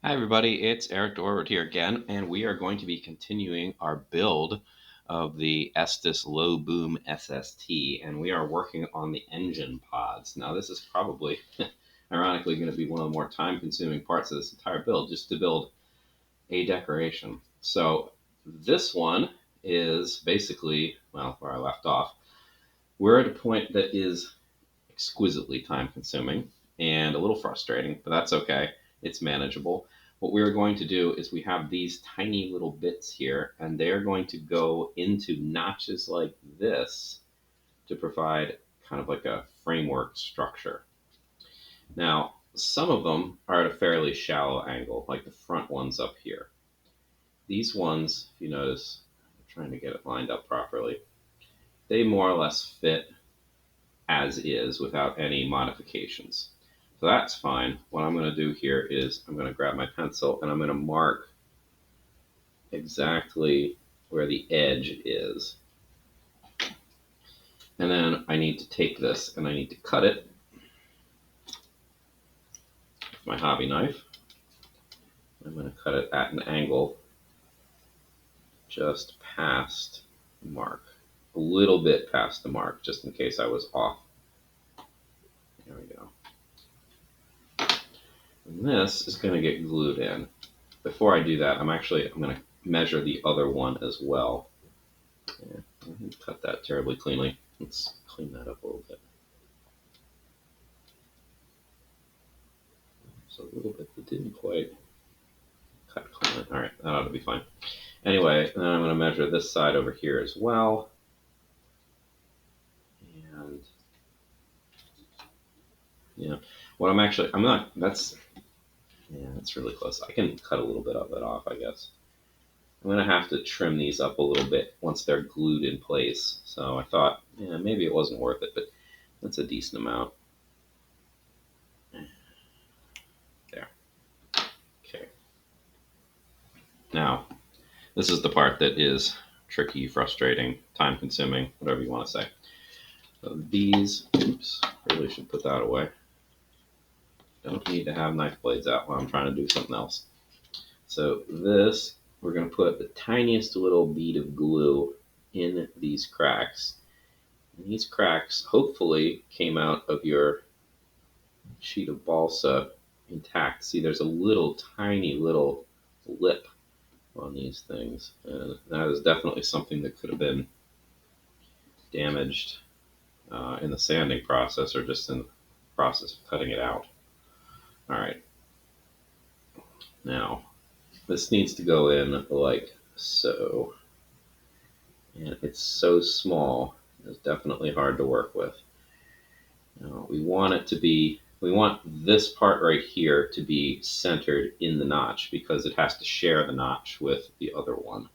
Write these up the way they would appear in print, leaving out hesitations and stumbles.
Hi everybody, it's Eric Dorward here again, and we are going to be continuing our build of the Estes Low Boom SST, and we are working on the engine pods. Now this is probably, ironically, going to be one of the more time-consuming parts of this entire build, just to build a decoration. So this one is basically, well, where I left off. We're at a point that is exquisitely time consuming and a little frustrating, but that's okay. It's manageable. What we're going to do is we have these tiny little bits here, and they're going to go into notches like this to provide kind of like a framework structure. Now, some of them are at a fairly shallow angle, like the front ones up here. These ones, if you notice, I'm trying to get it lined up properly, they more or less fit as is without any modifications. So that's fine. What I'm going to do here is I'm going to grab my pencil and I'm going to mark exactly where the edge is. And then I need to take this and I need to cut it with my hobby knife. I'm going to cut it at an angle just past the mark, a little bit past the mark, just in case I was off. There we go. And this is going to get glued in. Before I do that, I'm going to measure the other one as well. Yeah, I didn't cut that terribly cleanly. Let's clean that up a little bit. So a little bit that didn't quite cut cleanly. All right, that ought to be fine. Anyway, then I'm going to measure this side over here as well. And yeah, what I'm not, that's really close. I can cut a little bit of it off, I guess. I'm going to have to trim these up a little bit once they're glued in place. So I thought, yeah, maybe it wasn't worth it, but that's a decent amount. There. Okay. Now, this is the part that is tricky, frustrating, time consuming, whatever you want to say. So these, oops, really should put that away. Don't need to have knife blades out while I'm trying to do something else. So this, we're going to put the tiniest little bead of glue in these cracks. And these cracks hopefully came out of your sheet of balsa intact. See, there's a little tiny little lip on these things, and that is definitely something that could have been damaged in the sanding process or just in the process of cutting it out. All right, now this needs to go in like so, and it's so small, it's definitely hard to work with. Now we want it to be, we want this part right here to be centered in the notch because it has to share the notch with the other one.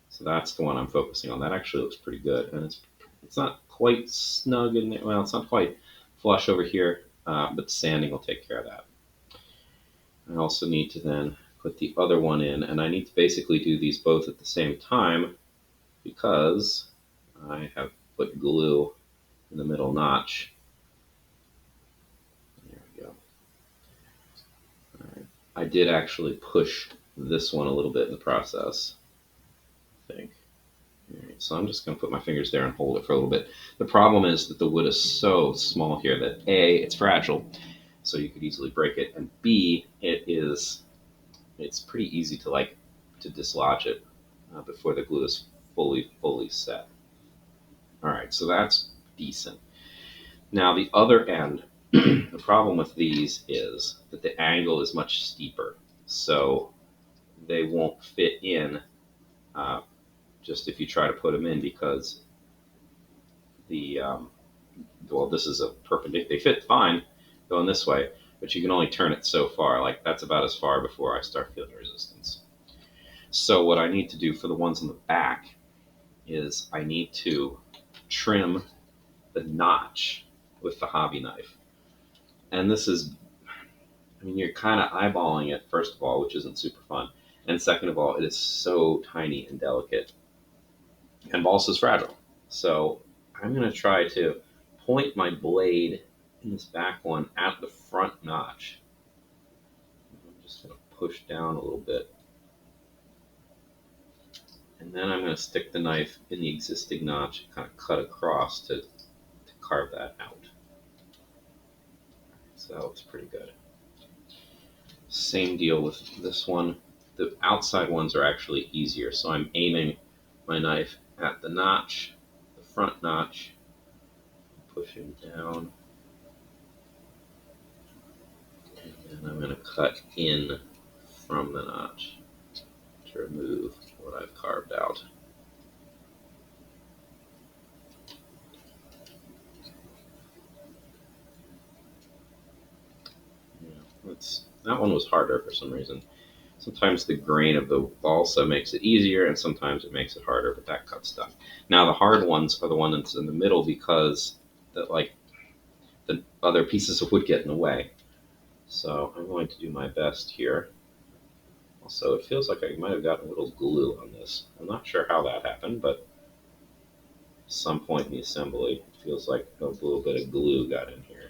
So that's the one I'm focusing on. That actually looks pretty good, and it's not quite snug in there. Well, it's not quite flush over here, but sanding will take care of that. I also need to then put the other one in, and I need to basically do these both at the same time because I have put glue in the middle notch. There we go. All right. I did actually push this one a little bit in the process, I think. All right, so I'm just going to put my fingers there and hold it for a little bit. The problem is that the wood is so small here that A, it's fragile, so you could easily break it, and B, it's pretty easy to dislodge it before the glue is fully set. All right, so that's decent. Now the other end, the problem with these is that the angle is much steeper, so they won't fit in just if you try to put them in because the well, this is a perpendicular. They fit fine going this way, but you can only turn it so far. Like that's about as far before I start feeling resistance. So what I need to do for the ones in the back is I need to trim the notch with the hobby knife. And this is, I mean, you're kind of eyeballing it, first of all, which isn't super fun. And second of all, it is so tiny and delicate. And balsa is fragile. So I'm going to try to point my blade in this back one at the front notch. I'm just going to push down a little bit. And then I'm going to stick the knife in the existing notch, kind of cut across to carve that out. So that looks pretty good. Same deal with this one. The outside ones are actually easier, so I'm aiming my knife at the notch, the front notch, pushing down, and I'm going to cut in from the notch to remove what I've carved out. Yeah, that one was harder for some reason. Sometimes the grain of the balsa makes it easier, and sometimes it makes it harder, but that cuts stuff. Now the hard ones are the one that's in the middle because the other pieces of wood get in the way. So I'm going to do my best here. Also, it feels like I might have gotten a little glue on this. I'm not sure how that happened, but at some point in the assembly, it feels like a little bit of glue got in here.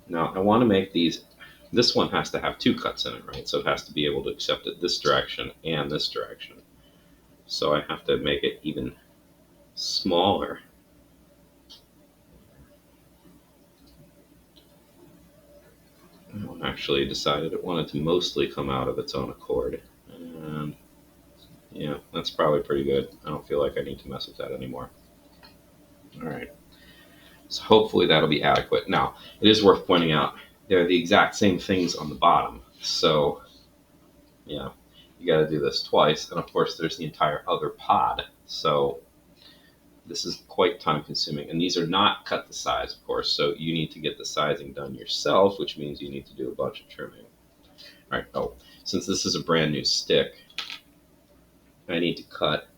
Now I want to make these. This one has to have two cuts in it, right? So it has to be able to accept it this direction and this direction. So I have to make it even smaller. I actually decided it wanted to mostly come out of its own accord. And yeah, that's probably pretty good. I don't feel like I need to mess with that anymore. All right. So hopefully that'll be adequate. Now, it is worth pointing out they're the exact same things on the bottom. So yeah, you got to do this twice. And of course, there's the entire other pod. So this is quite time consuming. And these are not cut to size, of course. So you need to get the sizing done yourself, which means you need to do a bunch of trimming. All right. Oh, since this is a brand new stick, I need to cut.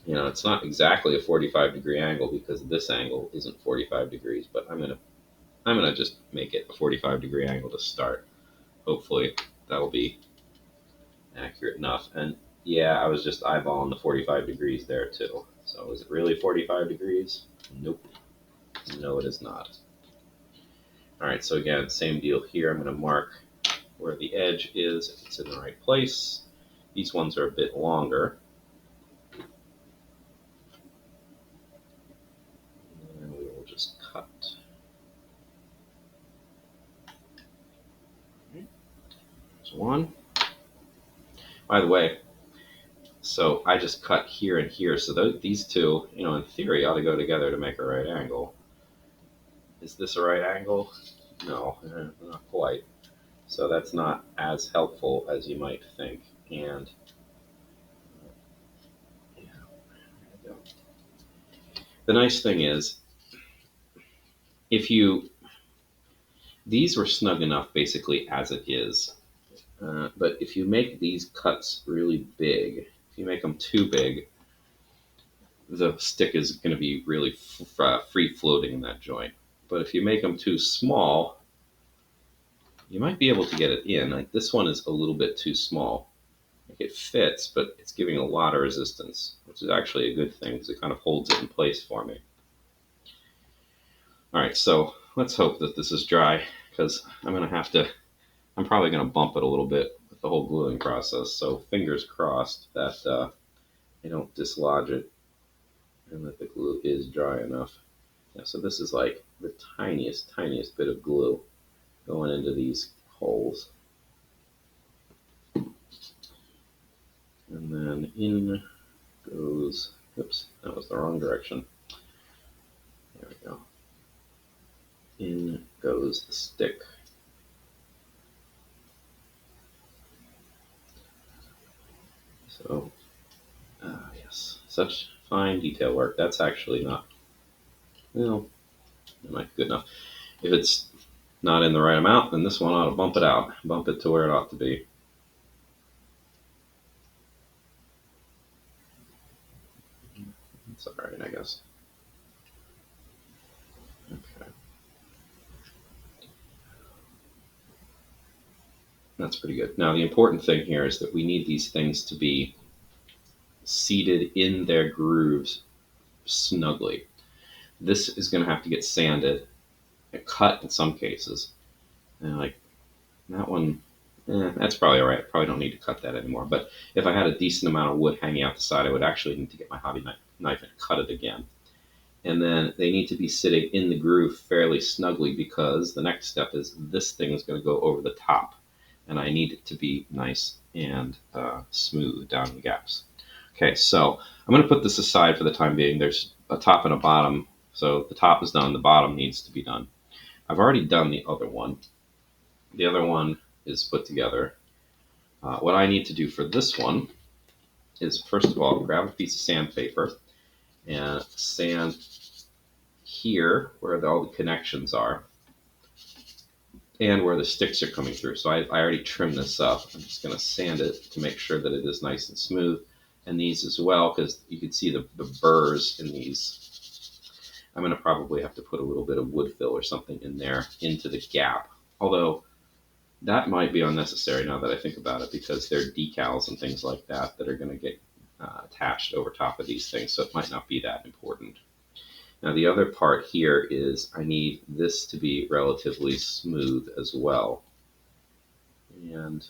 You know, it's not exactly a 45-degree angle because this angle isn't 45 degrees, but I'm gonna just make it a 45-degree angle to start. Hopefully that'll be accurate enough. And yeah, I was just eyeballing the 45 degrees there too. So is it really 45 degrees? Nope. No, it is not. All right, so again, same deal here. I'm gonna mark where the edge is, if it's in the right place. These ones are a bit longer. And we will just cut. There's one. By the way, so I just cut here and here. So these two, you know, in theory, ought to go together to make a right angle. Is this a right angle? No, not quite. So that's not as helpful as you might think. And yeah, there we go. The nice thing is, these were snug enough basically as it is. But if you make these cuts really big, if you make them too big, the stick is going to be really free floating in that joint. But if you make them too small, you might be able to get it in. Like this one is a little bit too small. Like it fits, but it's giving a lot of resistance, which is actually a good thing because it kind of holds it in place for me. All right, so let's hope that this is dry because I'm probably going to bump it a little bit with the whole gluing process. So fingers crossed that I don't dislodge it and that the glue is dry enough. Yeah, so this is like the tiniest bit of glue going into these holes. And then in goes, oops, that was the wrong direction. There we go. In goes the stick. So, yes, such fine detail work. That's actually not, well, it might be good enough. If it's not in the right amount, then this one ought to bump it out, bump it to where it ought to be. It's all right, I guess. Okay. That's pretty good. Now, the important thing here is that we need these things to be seated in their grooves snugly. This is going to have to get sanded and cut in some cases. And like That one, that's probably all right. Probably don't need to cut that anymore. But if I had a decent amount of wood hanging out the side, I would actually need to get my hobby knife and cut it again. And then they need to be sitting in the groove fairly snugly, because the next step is this thing is going to go over the top, and I need it to be nice and smooth down the gaps. Okay, so I'm going to put this aside for the time being. There's a top and a bottom, so the top is done, the bottom needs to be done. I've already done the other one. The other one is put together. What I need to do for this one is, first of all, grab a piece of sandpaper and sand here where all the connections are and where the sticks are coming through. So I already trimmed this up. I'm just going to sand it to make sure that it is nice and smooth. And these as well, because you can see the burrs in these. I'm going to probably have to put a little bit of wood fill or something in there into the gap. Although that might be unnecessary now that I think about it, because there are decals and things like that that are going to get attached over top of these things. So it might not be that important. Now the other part here is I need this to be relatively smooth as well. And,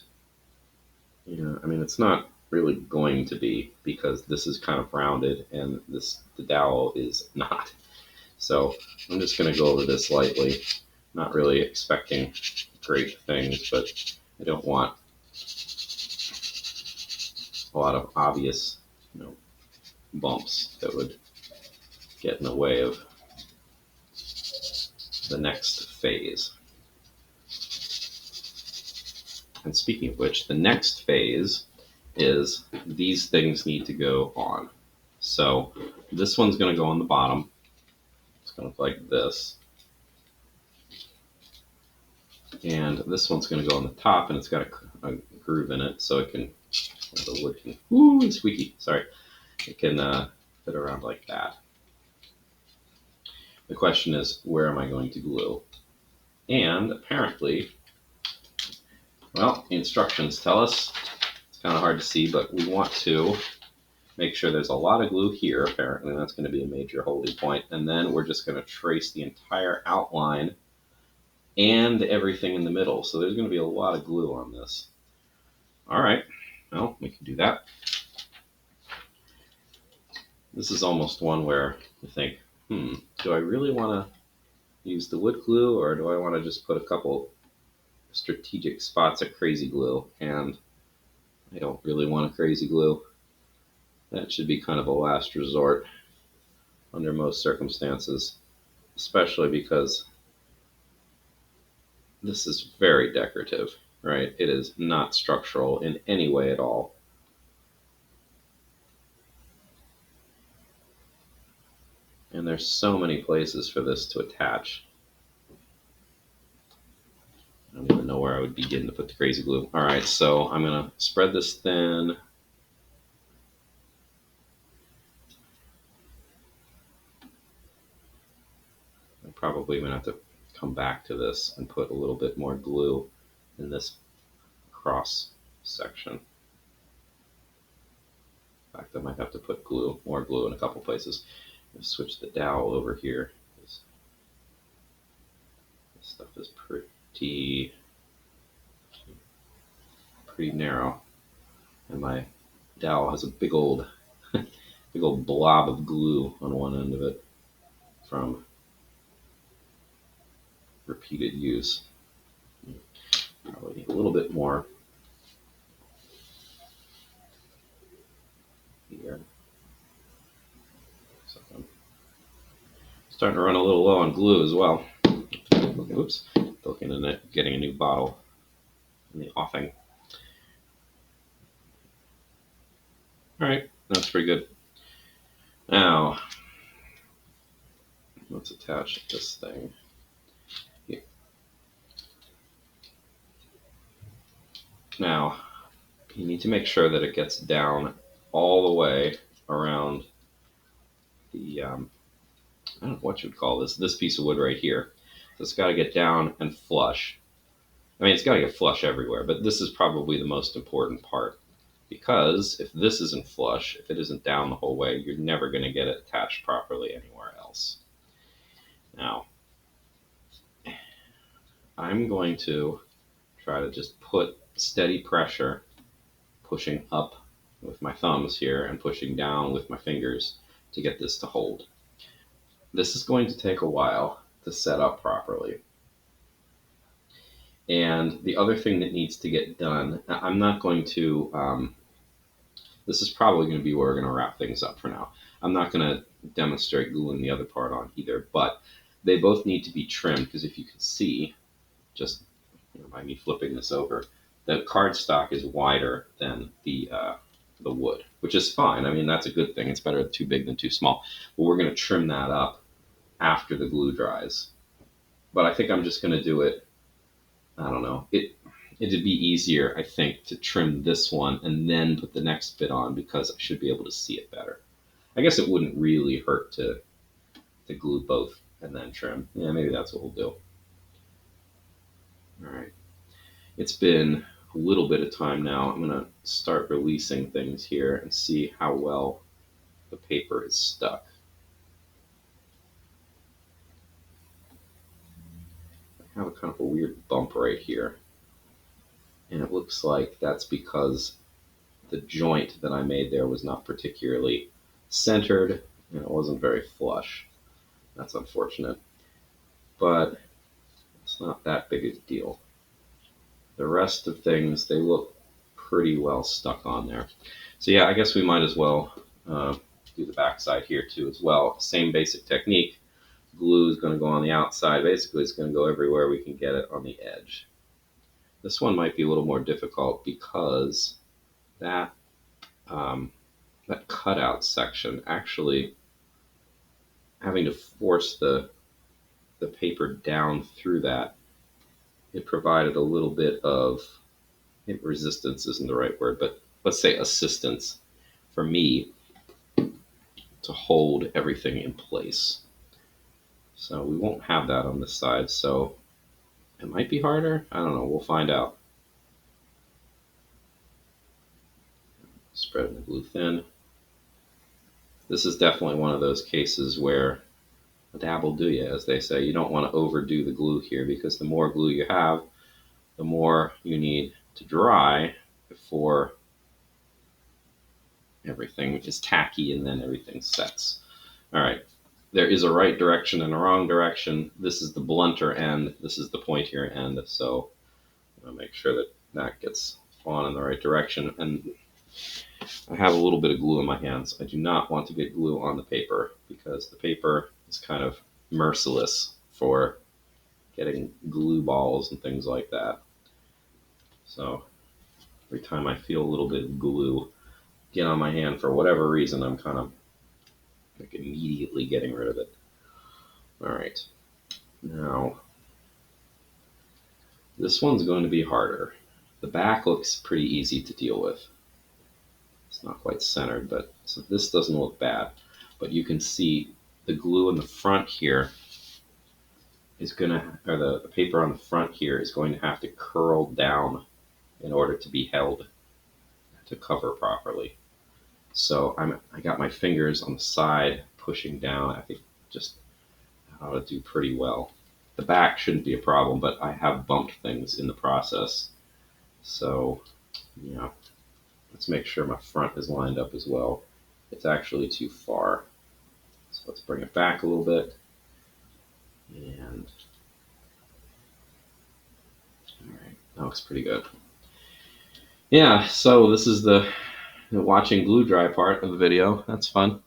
I mean, it's not really going to be, because this is kind of rounded and the dowel is not. So I'm just going to go over this lightly, not really expecting great things, but I don't want a lot of obvious, bumps that would get in the way of the next phase. And speaking of which, the next phase is these things need to go on. So this one's going to go on the bottom. It's going to look like this. And this one's going to go on the top, and it's got a groove in it, so it can, the wood can, ooh, squeaky, sorry. It can fit around like that. The question is, where am I going to glue? And apparently, well, the instructions tell us, it's kind of hard to see, but we want to make sure there's a lot of glue here, apparently. That's going to be a major holding point. And then we're just going to trace the entire outline and everything in the middle. So there's going to be a lot of glue on this. All right, well, we can do that. This is almost one where you think, do I really want to use the wood glue, or do I want to just put a couple strategic spots of crazy glue? And I don't really want a crazy glue. That should be kind of a last resort under most circumstances, especially because this is very decorative, right? It is not structural in any way at all. And there's so many places for this to attach. I don't even know where I would begin to put the crazy glue. All right, so I'm going to spread this thin. I'm probably going to have to come back to this and put a little bit more glue in this cross section. In fact, I might have to put more glue in a couple places. Switch the dowel over here. This stuff is pretty narrow, and my dowel has a big old blob of glue on one end of it from repeated use. Probably need a little bit more here. So I'm starting to run a little low on glue as well. Oops, looking at getting a new bottle in the offing. All right, that's pretty good. Now, let's attach this thing here. Now, you need to make sure that it gets down all the way around the, I don't know what you would call this piece of wood right here. So it's got to get down and flush. I mean, it's got to get flush everywhere, but this is probably the most important part, because if this isn't flush, if it isn't down the whole way, you're never going to get it attached properly anywhere else. Now, I'm going to try to just put steady pressure, pushing up with my thumbs here and pushing down with my fingers to get this to hold. This is going to take a while to set up properly. And the other thing that needs to get done, I'm not going to, this is probably going to be where we're going to wrap things up for now. I'm not going to demonstrate gluing the other part on either, but they both need to be trimmed because if you can see, just by me flipping this over, the cardstock is wider than the wood, which is fine. I mean, that's a good thing. It's better too big than too small. But we're going to trim that up after the glue dries. But I think I'm just going to do it, I don't know. It'd be easier, I think, to trim this one and then put the next bit on because I should be able to see it better. I guess it wouldn't really hurt to glue both and then trim. Yeah, maybe that's what we'll do. All right. It's been a little bit of time now. I'm going to start releasing things here and see how well the paper is stuck. I have a kind of a weird bump right here. And it looks like that's because the joint that I made there was not particularly centered and it wasn't very flush. That's unfortunate. But it's not that big a deal. The rest of things, they look pretty well stuck on there. So yeah, I guess we might as well do the backside here too as well. Same basic technique. Glue is going to go on the outside. Basically, it's going to go everywhere we can get it on the edge. This one might be a little more difficult because that that cutout section, actually having to force the paper down through that, it provided a little bit of, resistance isn't the right word, but let's say assistance for me to hold everything in place. So we won't have that on this side, so it might be harder. I don't know, we'll find out. Spreading the glue thin. This is definitely one of those cases where a dab will do you, as they say. You don't want to overdo the glue here because the more glue you have, the more you need to dry before everything is tacky and then everything sets. All right, there is a right direction and a wrong direction. This is the blunter end, this is the pointier end, so I'll make sure that that gets on in the right direction. And I have a little bit of glue in my hands. I do not want to get glue on the paper because the paper is kind of merciless for getting glue balls and things like that. So every time I feel a little bit of glue get on my hand for whatever reason, I'm kind of like immediately getting rid of it. All right, now this one's going to be harder. The back looks pretty easy to deal with. It's not quite centered, but so this doesn't look bad. But you can see the glue in the front here is gonna, or the paper on the front here is going to have to curl down in order to be held to cover properly. So I got my fingers on the side pushing down. I think just how to do pretty well. The back shouldn't be a problem, but I have bumped things in the process. So yeah, let's make sure my front is lined up as well. It's actually too far. So let's bring it back a little bit. And all right, that looks pretty good. Yeah, so this is the watching glue dry part of the video. That's fun.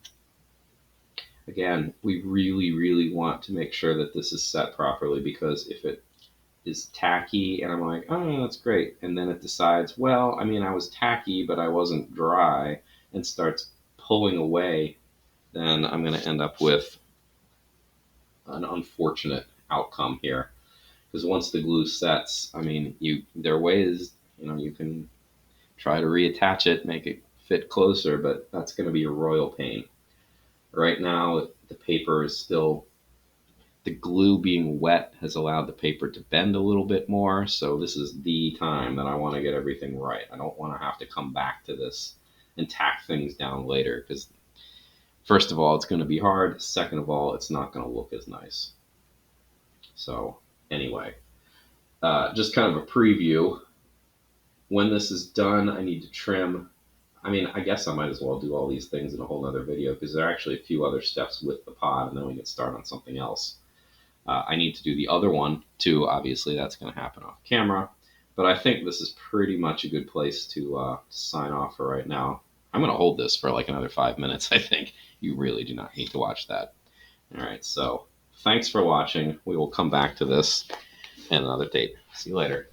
Again, we really, really want to make sure that this is set properly because if it is tacky and I'm like, oh, that's great, and then it decides, well, I mean, I was tacky, but I wasn't dry, and starts pulling away, then I'm going to end up with an unfortunate outcome here. Because once the glue sets, I mean, there are ways, you can try to reattach it, make it fit closer, but that's going to be a royal pain. Right now, the paper is still, the glue being wet has allowed the paper to bend a little bit more, so this is the time that I want to get everything right. I don't want to have to come back to this and tack things down later, because first of all, it's going to be hard. Second of all, it's not going to look as nice. So anyway, just kind of a preview. When this is done, I need to trim. I mean, I guess I might as well do all these things in a whole other video because there are actually a few other steps with the pod, and then we can start on something else. I need to do the other one too. Obviously, that's going to happen off camera. But I think this is pretty much a good place to sign off for right now. I'm going to hold this for like another 5 minutes, I think. You really do not need to watch that. All right, so thanks for watching. We will come back to this at another date. See you later.